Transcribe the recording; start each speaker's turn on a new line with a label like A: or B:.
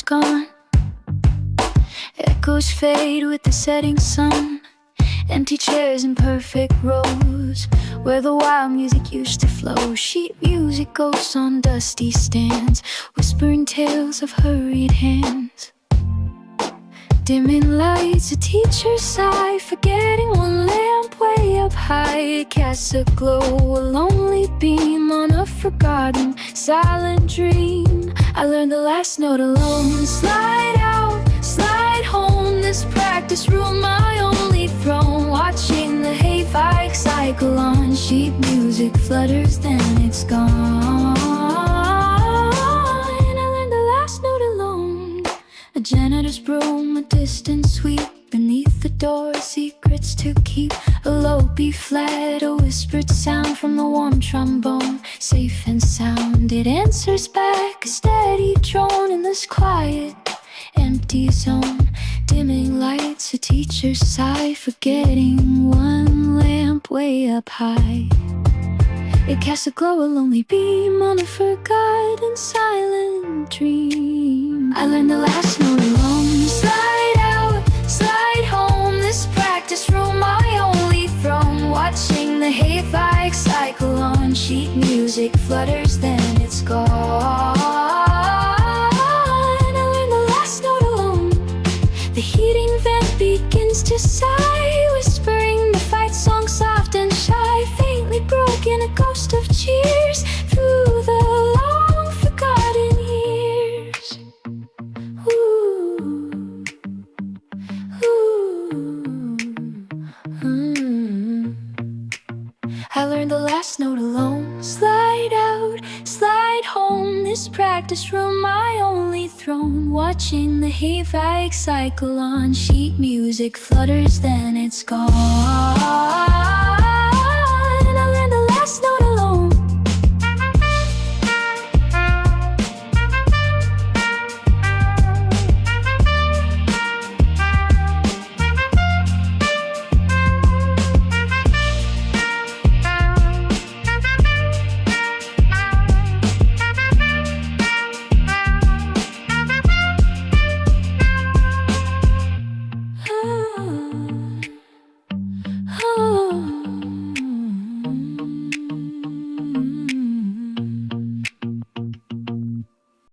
A: gone. Echoes fade with the setting sun. Empty chairs in perfect rows, where the wild music used to flow. Sheet music ghosts on dusty stands, whispering tales of hurried hands. Dimming lights, a teacher's sigh, forgetting one lamp way up high. It casts a glow, a lonely beam on a forgotten silent dream. I learned the last note alone. Slide out, slide home, this practice room my only throne. Watching the hay-fi cycle on. Sheet music flutters, then it's gone. I learned the last note alone. A janitor's broom, a distant sweep. Beneath the door, secrets to keep. A low B flat, a whispered sound from the warm trombone. Safe and sound, it answers back, a steady drone in this quiet, empty zone. Dimming lights, a teacher's sigh, forgetting one lamp way up high. It casts a glow, a lonely beam on a forgotten silent dream. I learned the last note alone. Slide out, slide home, this practice room my only throne. Watching the hay-fi cycle on. Sheet music flutters, then it's gone. I learned the last note alone. The heating vent begins to sigh, whispering the fight song soft and shy. Faintly broken, a ghost of cheers through the long forgotten years. Ooh, ooh, I learned the last note alone. Slide out, slide home, this practice room my only throne. Watching the hay-fi cycle on. Sheet music flutters, then it's gone.